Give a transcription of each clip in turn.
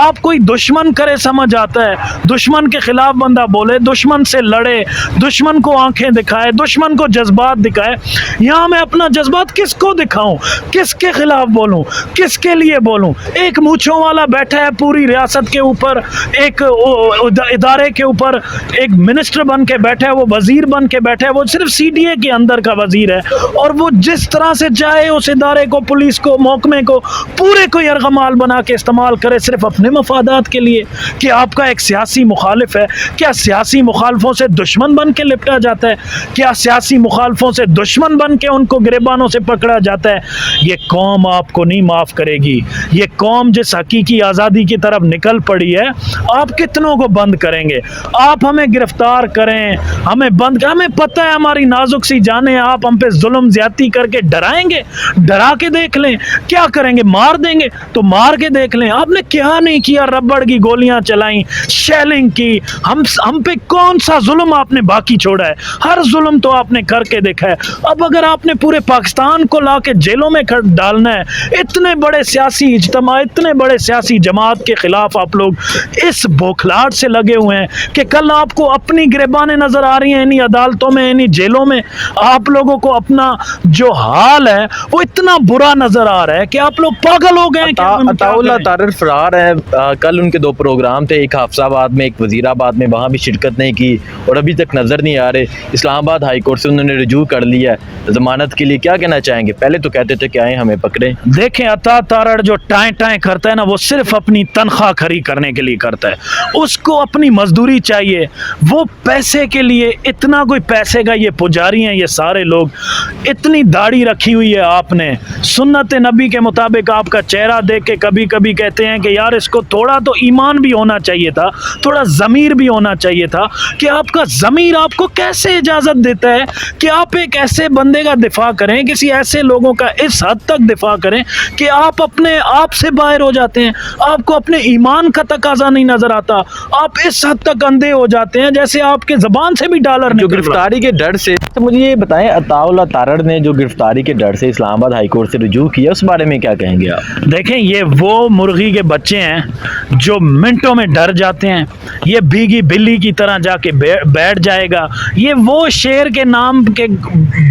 آپ کوئی دشمن کرے سمجھ آتا ہے، دشمن کے خلاف بندہ بولے، دشمن سے لڑے، دشمن کو آنکھیں دکھائے، دشمن کو جذبات دکھائے. یہاں میں اپنا جذبات کس کو دکھاؤں، کس کے خلاف بولوں، کس کے لیے بولوں؟ ایک مونچھوں والا بیٹھا ہے پوری ریاست کے اوپر، ایک ادارے کے اوپر ایک منسٹر بن کے بیٹھا ہے، وہ وزیر بن کے بیٹھا ہے، وہ صرف سی ڈی اے کے اندر کا وزیر ہے، اور وہ جس طرح سے چاہے اس ادارے کو، پولیس کو، محکمے کو پورے کو یرغمال بنا کے استعمال کرے صرف اپنے مفادات کے لیے. کہ آپ کا ایک سیاسی مخالف ہے، کیا سیاسی مخالفوں سے دشمن بن کے لپٹا جاتا ہے؟ کیا سیاسی مخالفوں سے دشمن بن کے ان کو گریبانوں سے پکڑا جاتا ہے؟ یہ قوم آپ کو نہیں معاف کرے گی. یہ قوم جس حقیقی آزادی کی طرف نکل پڑی ہے، آپ کتنوں کو بند کریں گے؟ آپ ہمیں گرفتار کریں، ہمیں بند کریں، ہمیں پتہ ہے ہماری نازک سی جانیں، آپ ہم پہ ظلم زیادتی کر کے ڈرائیں گے؟ ڈرا کے دیکھ لیں. کیا کریں گے؟ مار دیں گے؟ تو مار کے دیکھ لیں. آپ نے کیا نہیں کیا، ربڑ کی گولیاں چلائیں، شیلنگ کی، ہم پہ کون سا ظلم آپ نے باقی چھوڑا ہے؟ ہر ظلم تو آپ نے کر کے دیکھا ہے. اب اگر آپ نے پورے پاکستان کو لا کے جیلوں میں ڈالنا ہے، اتنے بڑے سیاسی اجتماع، اتنے بڑے سیاسی جماعت کے خلاف آپ لوگ اس بوکھلاٹ سے لگے ہوئے ہیں کہ کل آپ کو اپنی گریبانیں نظر آ رہی ہیں انہی عدالتوں میں، انہی جیلوں میں. آپ لوگوں کو اپنا جو حال ہے وہ اتنا برا نظر آ رہا ہے کہ آپ لوگ پاگل ہو گئے. عطا اللہ طارر فرار ہے. کل ان کے 2 پروگرام تھے، ایک حافظ آباد میں، ایک وزیر آباد میں، وہاں بھی شرکت نہیں کی اور ابھی تک نظر نہیں آ رہے. اسلام آباد ہائی کورٹ سے انہوں نے رجوع کر لیا ہے ضمانت کے لیے. کیا کہنا چاہیں گے؟ پہلے تو کہتے تھے کہ آئیں ہمیں پکڑیں. دیکھیں عطا تارڑ جو ٹائیں ٹائیں کرتا ہے نا، وہ صرف اپنی تنخواہ کھری کرنے کے لیے کرتا ہے. اس کو اپنی مزدوری چاہیے. وہ پیسے کے لیے اتنا، کوئی پیسے کا یہ پجاری ہیں یہ سارے لوگ. اتنی داڑھی رکھی ہوئی ہے آپ نے، سنت نبی کے مطابق آپ کا چہرہ دیکھ کے کبھی کبھی کہتے ہیں کہ یار اس کو تھوڑا تو ایمان بھی ہونا چاہیے تھا، تھوڑا ضمیر بھی ہونا چاہیے تھا. کہ آپ کا ضمیر آپ کو کیسے اجازت دیتا ہے کہ آپ ایک ایسے بندے کا دفاع کریں، کسی ایسے لوگوں کا اس حد تک دفاع کریں کہ آپ اپنے آپ سے باہر ہو جاتے ہیں، آپ کو اپنے ایمان کا تقاضا نہیں نظر آتا، آپ اس حد تک اندھے ہو جاتے ہیں جیسے آپ کے زبان سے بھی ڈالر جو نکل رہا ہے. گرفتاری کے ڈر سے، تو مجھے یہ بتائیں عطا اللہ طارڑ نے جو گرفتاری کے ڈر سے اسلام آباد ہائی کورٹ سے رجوع کیا، اس بارے میں کیا کہیں گے آپ؟ دیکھیں یہ وہ مرغی کے بچے ہیں جو منٹوں میں ڈر جاتے ہیں. یہ بھیگی بلی کی طرح جا کے بیٹھ جائے گا. یہ وہ شیر کے نام کے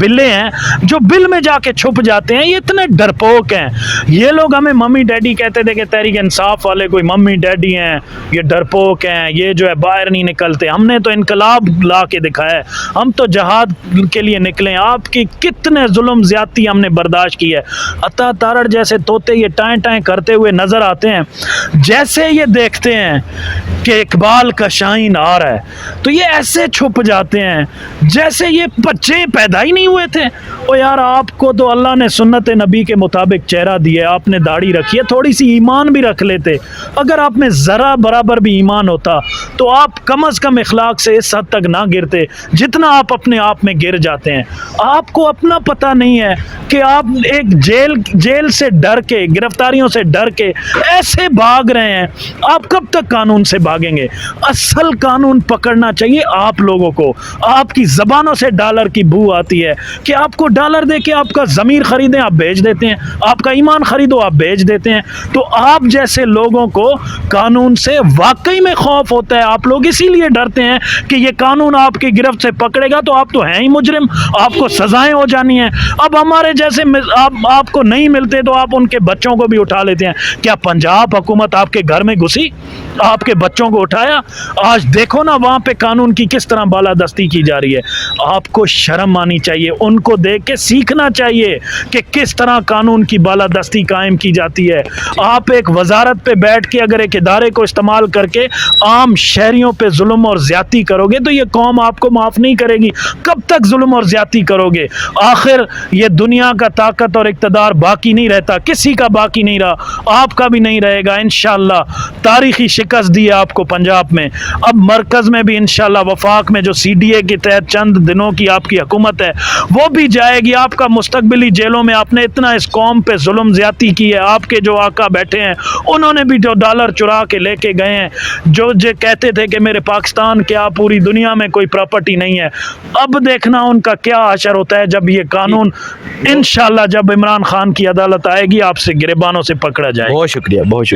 بلے ہیں جو بل میں جا کے چھپ جاتے ہیں. یہ اتنے ڈرپوک ہیں. یہ لوگ ہمیں ممی ڈیڈی کہتے تھے کہ تحریک انصاف والے کوئی ممی ڈیڈی ہیں، یہ ڈرپوک ہیں، یہ جو ہے باہر نہیں نکلتے. ہم نے تو انقلاب لا کے دکھایا ہے، ہم تو جہاد کے لیے نکلے. آپ کی کتنے ظلم زیادتی ہم نے برداشت کی ہے. عطا تارڑ جیسے طوطے یہ ٹائیں ٹائیں کرتے ہوئے نظر آتے ہیں. جیسے یہ دیکھتے ہیں کہ اقبال کا شاہین آ رہا ہے تو یہ ایسے چھپ جاتے ہیں جیسے یہ بچے پیدا ہی نہیں ہوئے تھے. او یار آپ کو تو اللہ نے سنت نبی کے مطابق چہرہ دیا، آپ نے داڑھی رکھی ہے، تھوڑی سی ایمان بھی رکھ لیتے. اگر آپ میں ذرا برابر بھی ایمان ہوتا تو آپ کم از کم اخلاق سے اس حد تک نہ گرتے جتنا آپ اپنے آپ میں گر جاتے ہیں. آپ کو اپنا پتہ نہیں ہے کہ آپ ایک جیل سے ڈر کے، گرفتاریوں سے ڈر کے ایسے بھاگ رہے ہیں. آپ کب تک قانون سے بھاگیں گے؟ اصل قانون پکڑنا چاہیے آپ لوگوں کو. آپ کی زبانوں سے ڈالر کی بو آتی ہے کہ آپ کو ڈالر دے کے آپ کا ضمیر خریدیں، آپ بیچ دیتے ہیں. آپ کا ایمان خریدو، آپ بیچ دیتے ہیں. تو آپ جیسے لوگوں کو قانون سے واقعی میں خوف ہوتا ہے. آپ لوگ اسی لیے ڈرتے ہیں کہ یہ قانون آپ کی گرفت سے پکڑے گا تو آپ تو ہیں ہی مجرم، آپ کو سزائیں ہو جانی ہیں. اب ہمارے جیسے آپ کو نہیں ملتے تو آپ ان کے بچوں کو بھی اٹھا لیتے ہیں. کیا پنجاب حکومت آپ کے گھر میں گھسی، آپ کے بچوں کو اٹھایا؟ آج دیکھو نا وہاں پہ قانون کی کس طرح بالادستی کی جا رہی ہے. آپ کو شرم آنی چاہیے، ان کو دیکھ کے سیکھنا چاہیے کہ کس طرح قانون کی بالادستی قائم کی جاتی ہے. آپ ایک وزارت پہ بیٹھ کے اگر ایک ادارے کو استعمال کر کے عام شہریوں پہ ظلم اور زیادتی کرو گے تو یہ قوم آپ کو معاف نہیں کرے گی. کب تک ظلم اور زیادتی کرو گے؟ آخر یہ دنیا کا طاقت اور اقتدار باقی نہیں رہتا، کسی کا باقی نہیں رہا، آپ کا بھی نہیں رہے گا انشاءاللہ. تاریخی شکست دی ہے آپ کو پنجاب میں، اب مرکز میں بھی انشاءاللہ وفاق میں جو سی ڈی اے کے تحت چند دنوں کی آپ کی حکومت ہے وہ بھی جائے گی. آپ کا مستقبلی جیلوں میں آپ نے اتنا اس قوم پہ ظلم زیادتی کی ہے. آپ کے جو آقا بیٹھے ہیں انہوں نے بھی جو ڈالر چرا کے لے کے گئے ہیں، جو کہتے تھے کہ میرے پاکستان کیا پوری دنیا میں کوئی پراپرٹی نہیں ہے. اب دیکھنا ان کا کیا حشر ہوتا ہے جب یہ قانون انشاءاللہ جب عمران خان کی عدالت آئے گی آپ سے گریبانوں سے پکڑا جائے. بہت شکریہ، بہت شکریہ.